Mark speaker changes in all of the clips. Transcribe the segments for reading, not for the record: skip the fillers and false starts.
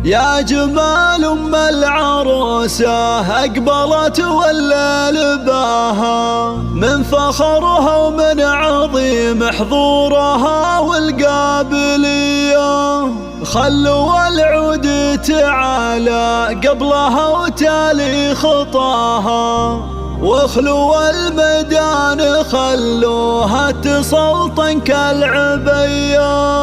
Speaker 1: يا جمال أم العروسة أقبلت والليل باها، من فخرها ومن عظيم حضورها والقابلية. خلوا العود تعالى قبلها وتالي خطاها، واخلوا الميدان خلوها تسلطن كالعبية.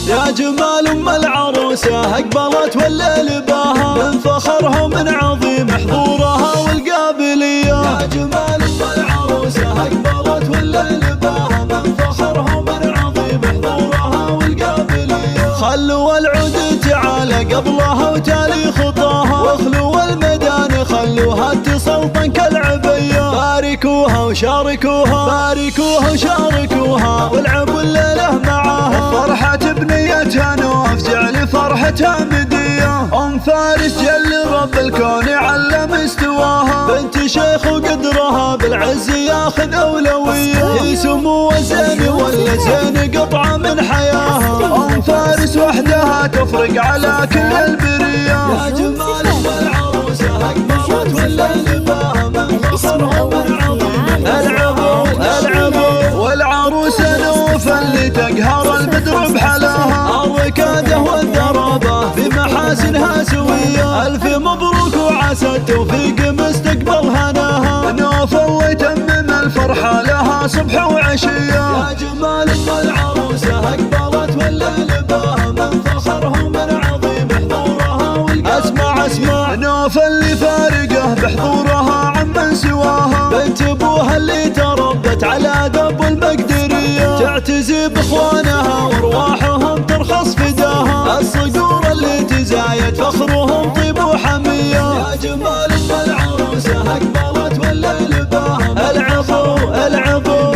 Speaker 1: يا جمال أم العروسة أقبلت والليل باها، من فخرها ومن عظيم حضورها والقابلية. يا جمال أم العروسة أقبلت والليل باها، من فخرها ومن عظيم حضورها والقابلية. خلوا العود تعالى قبلها وتالي خطاها، واخلوا الميدان خلوها تسلطن كالعبية. باركوها وشاركوها، باركوها وشاركوها، والعبوا الليلة معاها. فرحة بنيتها نوف جعل فرحتها مدية، أم فارس جل رب الكون علم استواها. بنت شيخ وقدرها بالعز ياخذ أولوية، هي سمو زين ولا زين قطعة من حياها. أم فارس وحدها تفرق على كل البرية. يا جمال أم العروسة أقبلت والليل باها، من فخرها ومن عظيم. العبوا العبوا والعروسة نوف اللي تقهر البدر بحلاها. الركادة والذرابة في محاسنها سوية، ألف مبروك وعسى التوفيق مستقبل هناها. نوف الله يتمم الفرحة لها صبح وعشية. يا جمال أم العروسة أقبلت والليل باها، من فخرها ومن عظيم حضورها والقابلية. اسمع اسمع نوف اللي فارقه بحضورها عمن سواها، بنت ابوها اللي تربت على دب المقدرية. تعتزي باخوانها وارواحهم ترخص فداها، الصقور اللي تزايد فخرهم طيب وحمية. يا جمال أم العروسة أقبلت والليل باها، العبوا العبوا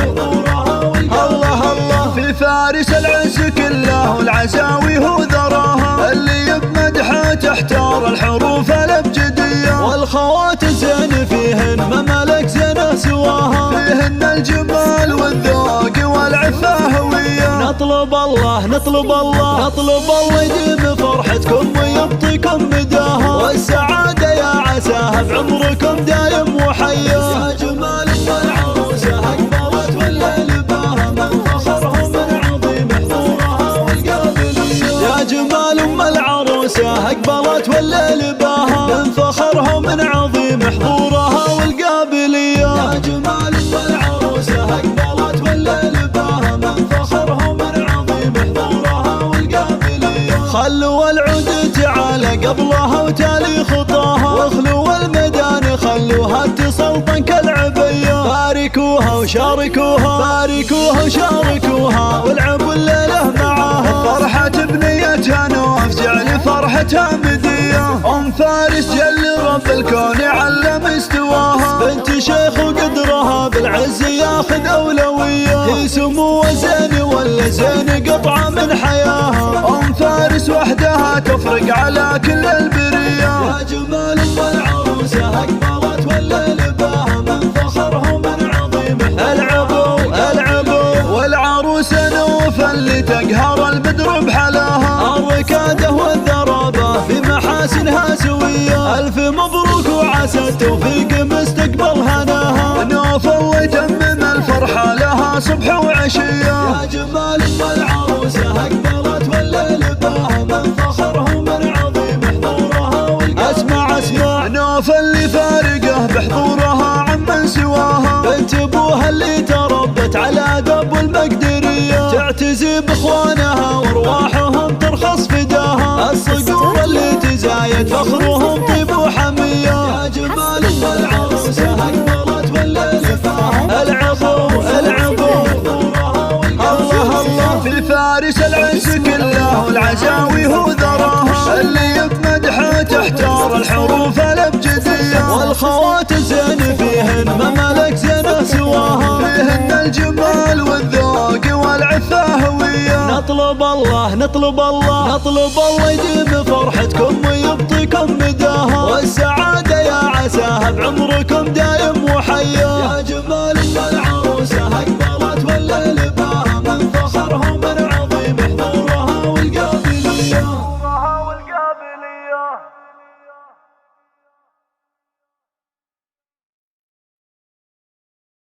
Speaker 1: الله الله. في فارس العز كله والعزاوي هو ذراها، اللي بمدحه تحتار الحروف الابجدية. والخوات زين فيهن ممالك زينه سواها، فيهن الجمال والذوق والعفة هوية. نطلب الله نطلب الله نطلب الله يديم فرحتكم ويبطيكم مداها، والسعادة يا عساها بعمركم دايم وحيا. يا جمال أم العروسة أقبلت والليل باها، من فخرها ومن عظيم حضورها والقابلية. يا جمال أم العروسة أقبلت والليل باها، من فخرها ومن عظيم حضورها والقابلية. يا جمال أم العروسة أقبلت والليل باها، من فخرها ومن عظيم حضورها والقابلية. خلوا العود تعالى قبلها وتالي خطاها، واخلوا الميدان خلوها تسلطن كالعبية. باركوها وشاركوها، باركوها وشاركوها، والعبوا الليلة معاها. فرحة بنيتها نوف جعل فرحتها مدية، أم فارس جل رب الكون علم استواها. بنت شيخ وقدرها بالعز ياخذ أولوية، هي سمو زين ولا زين قطعة من حياها. أم فارس وحدها تفرق على كل البرية. يا جمال أم العروسة أقبلت والليل باها، من فخرها ومن عظيم. العبوا العبوا والعروسة نوف اللي تقهر البدر بحلاها. الركادة والذرابة في محاسنها سوية، ألف مبروك وعسى التوفيق مستقبل هناها. نوف الله يتمم الفرحة لها صبح وعشية. يا جمال أم العروسة أقبلت والليل باها، من فخرها ومن عظيم حضورها والقابلية. اسمع اسمع نوف اللي فارقه بحضورها عمن سواها، بنت ابوها اللي تربت على دب المقدرية. تعتزي باخوانها وارواحهم ترخص فداها، الصقور اللي تزايد فخرهم طيب وحمية. يا جمال أم العروسة أقبلت والليل باها، العبوا العبوا الله الله. في فارس العز كله والعزاوي هو ذراها، اللي بمدحه تحتار الحروف الابجدية. والخوات زين فيهن ممالك زينه سواها، فيهن الجمال والذوق والعفة هوية. نطلب الله نطلب الله نطلب الله يديم فرحتكم ويبطيكم مداها، والسعادة يا عساها بعمركم دايم وحيا. يا جمال أم العروسة أقبلت والليل